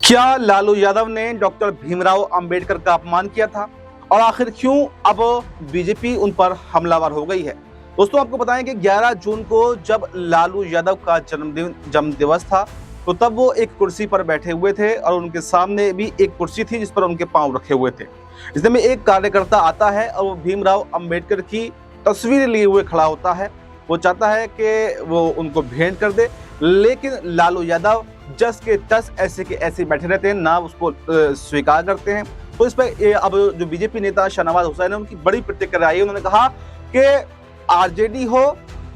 क्या लालू यादव ने डॉक्टर भीमराव अंबेडकर का अपमान किया था और आखिर क्यों अब बीजेपी उन पर हमलावर हो गई है। दोस्तों, आपको बताएं कि 11 जून को जब लालू यादव का जन्म दिवस था तो तब वो एक कुर्सी पर बैठे हुए थे और उनके सामने भी एक कुर्सी थी जिस पर उनके पांव रखे हुए थे। इतने में एक कार्यकर्ता आता है और वो भीमराव अंबेडकर की तस्वीर लिए हुए खड़ा होता है। वो चाहता है कि वो उनको भेंट कर दे, लेकिन लालू यादव जस के तस ऐसे के ऐसे बैठे रहते हैं, ना उसको स्वीकार करते हैं। तो इस पर अब जो बीजेपी नेता शाहनवाज हुसैन है उनकी बड़ी प्रतिक्रिया आई है। उन्होंने कहा कि आरजेडी हो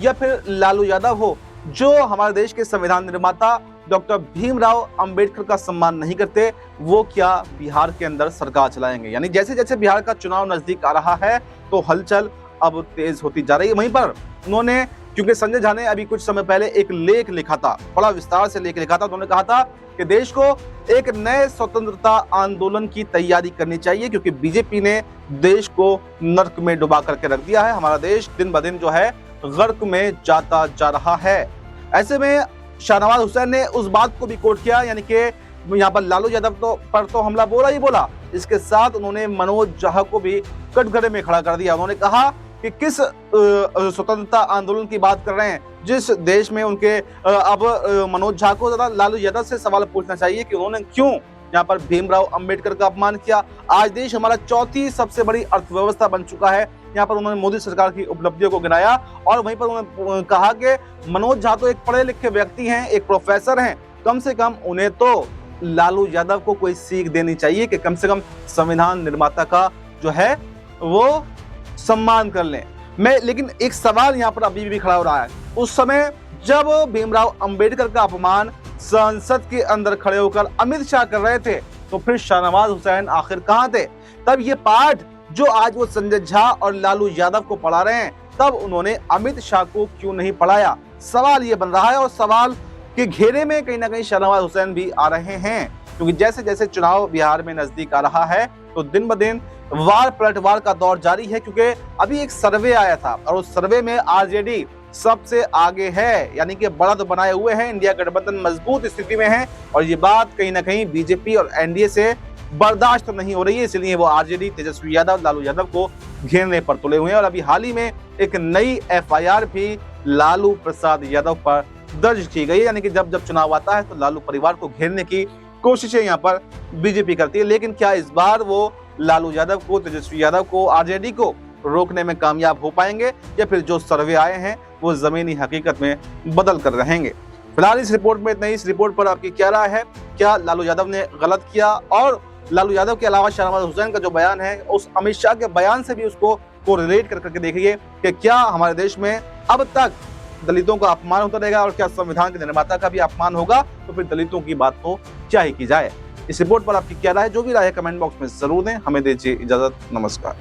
या फिर लालू यादव हो, जो हमारे देश के संविधान निर्माता डॉक्टर भीमराव अंबेडकर का सम्मान नहीं करते, वो क्या बिहार के अंदर सरकार चलाएंगे। यानी जैसे जैसे बिहार का चुनाव नजदीक आ रहा है तो हलचल अब तेज होती जा रही है। वहीं पर उन्होंने, क्योंकि संजय झा ने अभी कुछ समय पहले एक लेख लिखा था, बड़ा विस्तार से लेख लिखा था, उन्होंने कहा था कि देश को एक नए स्वतंत्रता आंदोलन की तैयारी करनी चाहिए, क्योंकि बीजेपी ने देश को नर्क में डुबा करके रख दिया है। हमारा देश दिन ब दिन जो है गर्क में जाता जा रहा है। ऐसे में शाहनवाज हुसैन ने उस बात को भी कोट किया, यानी कि यहाँ पर लालू यादव पर तो हमला बोला ही बोला, इसके साथ उन्होंने मनोज झा को भी कटघरे में खड़ा कर दिया। उन्होंने कहा कि किस स्वतंत्रता आंदोलन की बात कर रहे हैं, जिस देश में उनके अब मनोज झा को ज़्यादा लालू यादव से सवाल पूछना चाहिए कि उन्होंने क्यों यहाँ पर भीमराव अंबेडकर का अपमान किया। आज देश हमारा चौथी सबसे बड़ी अर्थव्यवस्था बन चुका है। यहाँ पर उन्होंने मोदी सरकार की उपलब्धियों को गिनाया और वहीं पर उन्होंने कहा कि मनोज झा तो एक पढ़े लिखे व्यक्ति हैं, एक प्रोफेसर हैं, कम से कम उन्हें तो लालू यादव को कोई सीख देनी चाहिए कि कम से कम संविधान निर्माता का जो है वो सम्मान कर लें। लेकिन एक सवाल यहाँ पर अभी भी खड़ा हो रहा है, उस समय जब भीमराव अंबेडकर का अपमान संसद के अंदर खड़े होकर अमित शाह कर रहे थे, तो फिर शाहनवाज हुसैन आखिर कहां थे। तब ये पाठ जो आज वो संजय झा और लालू यादव को पढ़ा रहे हैं, तब उन्होंने अमित शाह को क्यों नहीं पढ़ाया। सवाल ये बन रहा है और सवाल के घेरे में कहीं ना कहीं शाहनवाज हुसैन भी आ रहे हैं, क्योंकि जैसे जैसे चुनाव बिहार में नजदीक आ रहा है तो दिन ब दिन वार पलटवार का दौर जारी है। क्योंकि अभी एक सर्वे आया था और उस सर्वे में आरजेडी सबसे आगे है, यानी कि बढ़त बनाए हुए हैं, इंडिया गठबंधन मजबूत स्थिति में है और ये बात कहीं ना कहीं बीजेपी और एनडीए से बर्दाश्त नहीं हो रही है। इसलिए वो आरजेडी तेजस्वी यादव, लालू यादव को घेरने पर तुले हुए हैं और अभी हाल ही में एक नई एफआईआर भी लालू प्रसाद यादव पर दर्ज की गई है। यानी कि जब जब चुनाव आता है तो लालू परिवार को घेरने की कोशिशें यहाँ पर बीजेपी करती है। लेकिन क्या इस बार वो लालू यादव को, तेजस्वी यादव को, आरजेडी को रोकने में कामयाब हो पाएंगे या फिर जो सर्वे आए हैं वो जमीनी हकीकत में बदल कर रहेंगे। फिलहाल इस रिपोर्ट में इतना ही। इस रिपोर्ट पर आपकी क्या राय है? क्या लालू यादव ने गलत किया? और लालू यादव के अलावा शाहनवाज हुसैन का जो बयान है, उस अमित शाह के बयान से भी उसको कोरिलेट करके देखिए कि क्या हमारे देश में अब तक दलितों का अपमान होता रहेगा और क्या संविधान के निर्माता का भी अपमान होगा, तो फिर दलितों की बात तो क्या ही की जाए। इस रिपोर्ट पर आपकी क्या राय है? जो भी राय है कमेंट बॉक्स में जरूर दें। हमें दीजिए इजाजत। नमस्कार।